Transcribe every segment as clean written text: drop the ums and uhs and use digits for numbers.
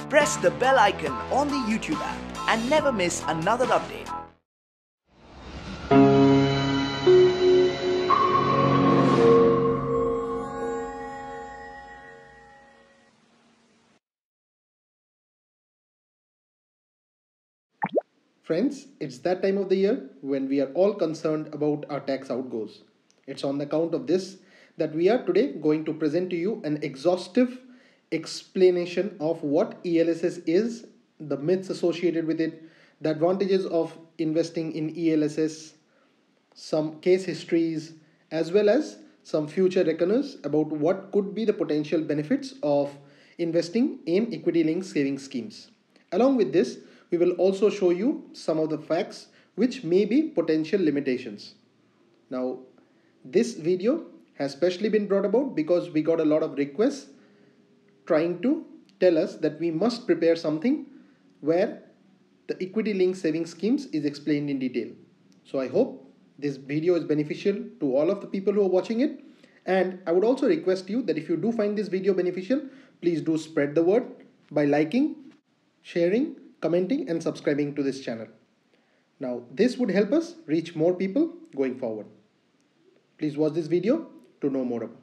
Press the bell icon on the YouTube app and never miss another update. Friends, it's that time of the year when we are all concerned about our tax outgoes. It's on account of this that we are today going to present to you an exhaustive explanation of what ELSS is, the myths associated with it, the advantages of investing in ELSS, some case histories, as well as some future reckoners about what could be the potential benefits of investing in equity-linked savings schemes. Along with this, we will also show you some of the facts which may be potential limitations. Now, this video has specially been brought about because we got a lot of requests trying to tell us that we must prepare something where the equity-linked savings schemes is explained in detail. So I hope this video is beneficial to all of the people who are watching it. And I would also request you that if you do find this video beneficial, please do spread the word by liking, sharing, commenting and subscribing to this channel. Now, this would help us reach more people going forward. Please watch this video to know more about.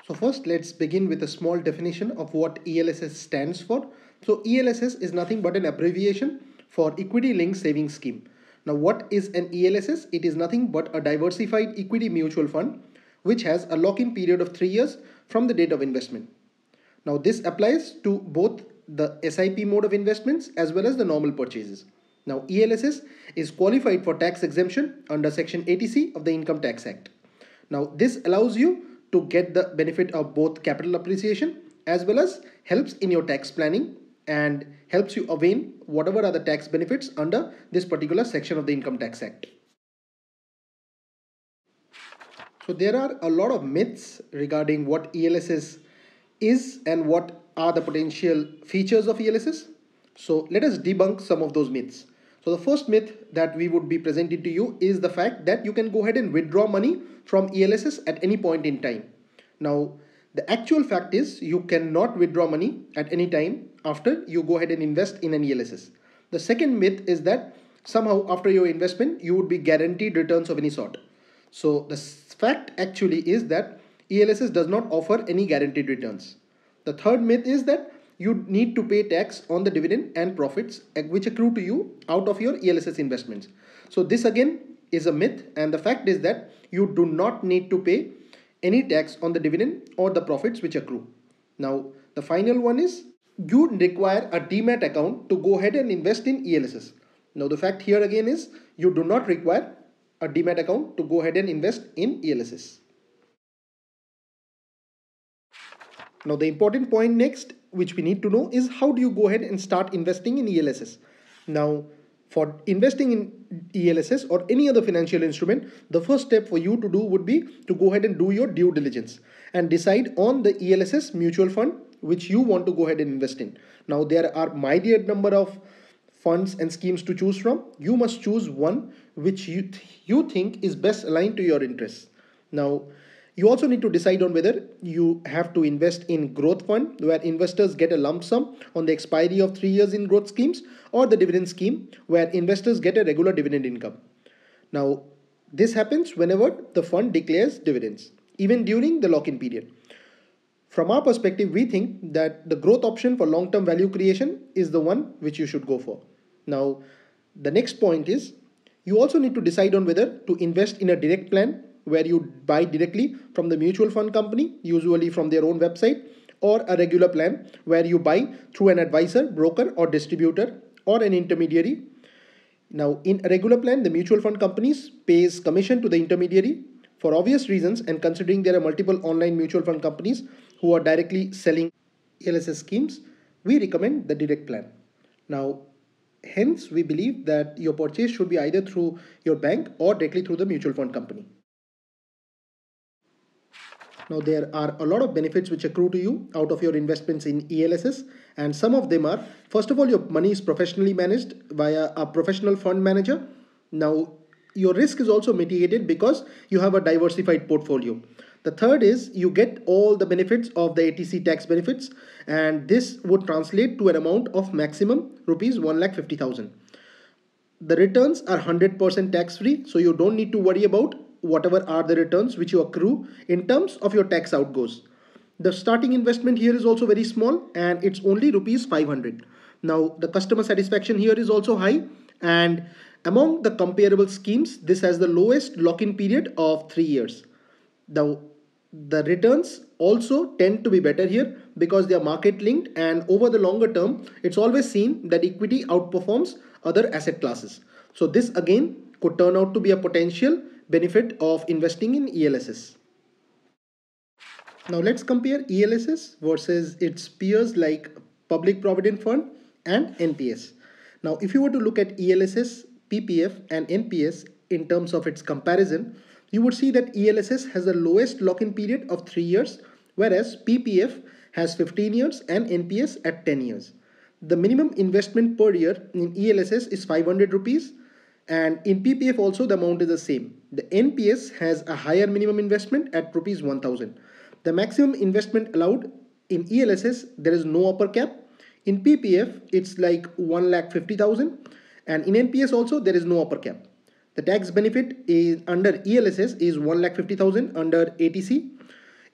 So first, let's begin with a small definition of what ELSS stands for. So ELSS is nothing but an abbreviation for Equity Linked Savings Scheme. Now, what is an ELSS? It is nothing but a diversified equity mutual fund which has a lock-in period of 3 years from the date of investment. Now, this applies to both the SIP mode of investments as well as the normal purchases. Now, ELSS is qualified for tax exemption under Section 80C of the Income Tax Act. Now, this allows you to get the benefit of both capital appreciation as well as helps in your tax planning and helps you avail whatever are the tax benefits under this particular section of the Income Tax Act. So there are a lot of myths regarding what ELSS is and what are the potential features of ELSS. So let us debunk some of those myths. So the first myth that we would be presenting to you is the fact that you can go ahead and withdraw money from ELSS at any point in time. Now, the actual fact is you cannot withdraw money at any time after you go ahead and invest in an ELSS. The second myth is that somehow after your investment you would be guaranteed returns of any sort. So the fact actually is that ELSS does not offer any guaranteed returns. The third myth is that you need to pay tax on the dividend and profits which accrue to you out of your ELSS investments. So this again is a myth, and the fact is that you do not need to pay any tax on the dividend or the profits which accrue. Now, the final one is you require a demat account to go ahead and invest in ELSS. Now, the fact here again is you do not require a demat account to go ahead and invest in ELSS. Now, the important point next which we need to know is how do you go ahead and start investing in ELSS. Now, for investing in ELSS or any other financial instrument, the first step for you to do would be to go ahead and do your due diligence and decide on the ELSS mutual fund which you want to go ahead and invest in. Now, there are myriad number of funds and schemes to choose from. You must choose one which you think is best aligned to your interests. Now, you also need to decide on whether you have to invest in growth fund where investors get a lump sum on the expiry of 3 years in growth schemes, or the dividend scheme where investors get a regular dividend income. Now, this happens whenever the fund declares dividends, even during the lock-in period. From our perspective, we think that the growth option for long-term value creation is the one which you should go for. Now, the next point is you also need to decide on whether to invest in a direct plan where you buy directly from the mutual fund company, usually from their own website, or a regular plan where you buy through an advisor, broker or distributor or an intermediary. Now, in a regular plan, the mutual fund companies pays commission to the intermediary for obvious reasons, and considering there are multiple online mutual fund companies who are directly selling ELSS schemes, we recommend the direct plan. Now, hence we believe that your purchase should be either through your bank or directly through the mutual fund company. Now, there are a lot of benefits which accrue to you out of your investments in ELSS, and some of them are, first of all, your money is professionally managed via a professional fund manager. Now, your risk is also mitigated because you have a diversified portfolio. The third is you get all the benefits of the ATC tax benefits, and this would translate to an amount of maximum rupees 1,50,000. The returns are 100% tax free, so you don't need to worry about whatever are the returns which you accrue in terms of your tax outgoes. The starting investment here is also very small and it's only rupees 500. Now the customer satisfaction here is also high, and among the comparable schemes this has the lowest lock-in period of 3 years. The returns also tend to be better here because they are market linked, and over the longer term it's always seen that equity outperforms other asset classes. So this again could turn out to be a potential benefit of investing in ELSS. Now let's compare ELSS versus its peers like Public Provident Fund and NPS. Now if you were to look at ELSS, PPF and NPS in terms of its comparison, you would see that ELSS has the lowest lock-in period of 3 years, whereas PPF has 15 years and NPS at 10 years. The minimum investment per year in ELSS is 500 rupees, and in PPF also the amount is the same. The NPS has a higher minimum investment at rupees 1000. The maximum investment allowed in ELSS, there is no upper cap. In PPF it's like 1,50,000, and in NPS also there is no upper cap. The tax benefit is under ELSS is 1,50,000 under ATC.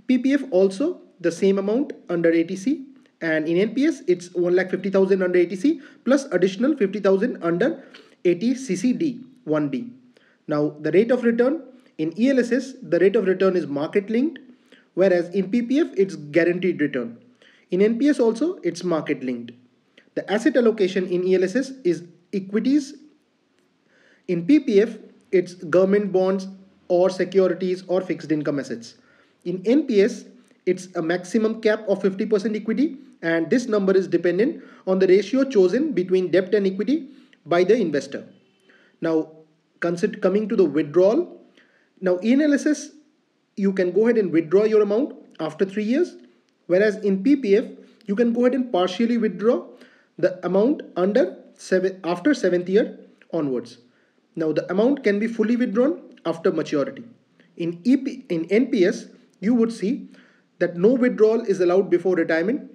PPF also the same amount under ATC, and in NPS it's 1,50,000 under ATC plus additional 50,000 under ATCCD 1D. Now the rate of return in ELSS, the rate of return is market linked, whereas in PPF it's guaranteed return. In NPS also it's market linked. The asset allocation in ELSS is equities. In PPF it's government bonds or securities or fixed income assets. In NPS it's a maximum cap of 50% equity, and this number is dependent on the ratio chosen between debt and equity by the investor. Now coming to the withdrawal. Now in ELSS you can go ahead and withdraw your amount after 3 years, whereas in PPF you can go ahead and partially withdraw the amount after 7th year onwards. Now the amount can be fully withdrawn after maturity. In NPS you would see that no withdrawal is allowed before retirement.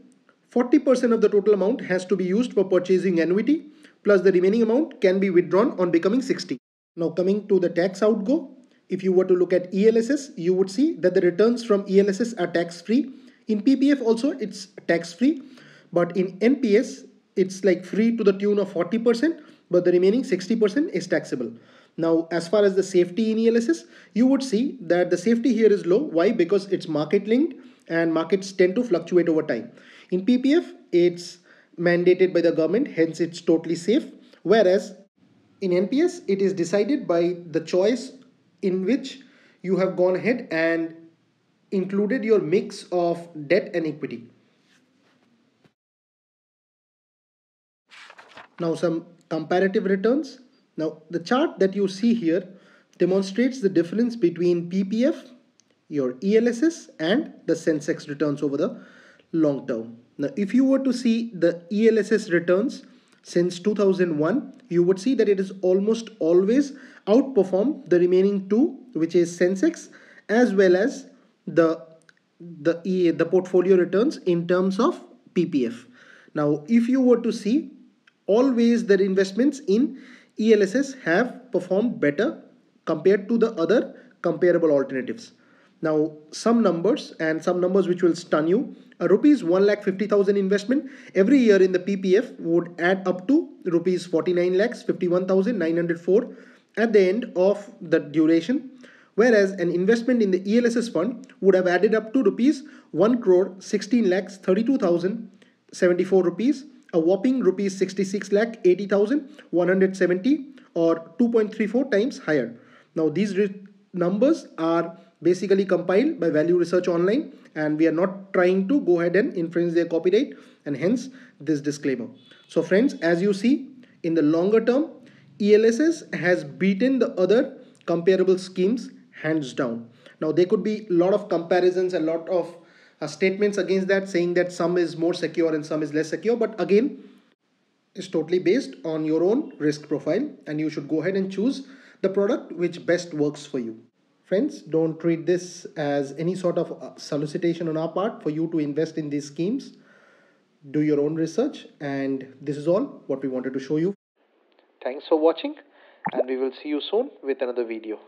40% of the total amount has to be used for purchasing annuity, plus the remaining amount can be withdrawn on becoming 60. Now coming to the tax outgo, if you were to look at ELSS, you would see that the returns from ELSS are tax free. In PPF also it's tax free, but in NPS it's like free to the tune of 40%, but the remaining 60% is taxable. Now as far as the safety in ELSS, you would see that the safety here is low. Why? Because it's market linked and markets tend to fluctuate over time. In PPF it's mandated by the government, hence it's totally safe, whereas in NPS it is decided by the choice in which you have gone ahead and included your mix of debt and equity. Now some comparative returns. Now the chart that you see here demonstrates the difference between PPF, your ELSS and the Sensex returns over the long term. Now if you were to see the ELSS returns since 2001, you would see that it is almost always outperformed the remaining two, which is Sensex as well as the portfolio returns in terms of PPF. Now if you were to see, always the investments in ELSS have performed better compared to the other comparable alternatives. Now some numbers which will stun you. A rupees 1,50,000 investment every year in the PPF would add up to rupees 49,51,904 at the end of the duration, whereas an investment in the ELSS fund would have added up to rupees 1,16,32,074 rupees, a whopping rupees 66,80,170, or 2.34 times higher. Now these numbers are basically compiled by Value Research Online, and we are not trying to go ahead and infringe their copyright, and hence this disclaimer. So friends, as you see, in the longer term, ELSS has beaten the other comparable schemes hands down. Now there could be a lot of comparisons, a lot of statements against that, saying that some is more secure and some is less secure, but again it's totally based on your own risk profile, and you should go ahead and choose the product which best works for you. Friends, don't treat this as any sort of solicitation on our part for you to invest in these schemes. Do your own research, and this is all what we wanted to show you. Thanks for watching, and we will see you soon with another video.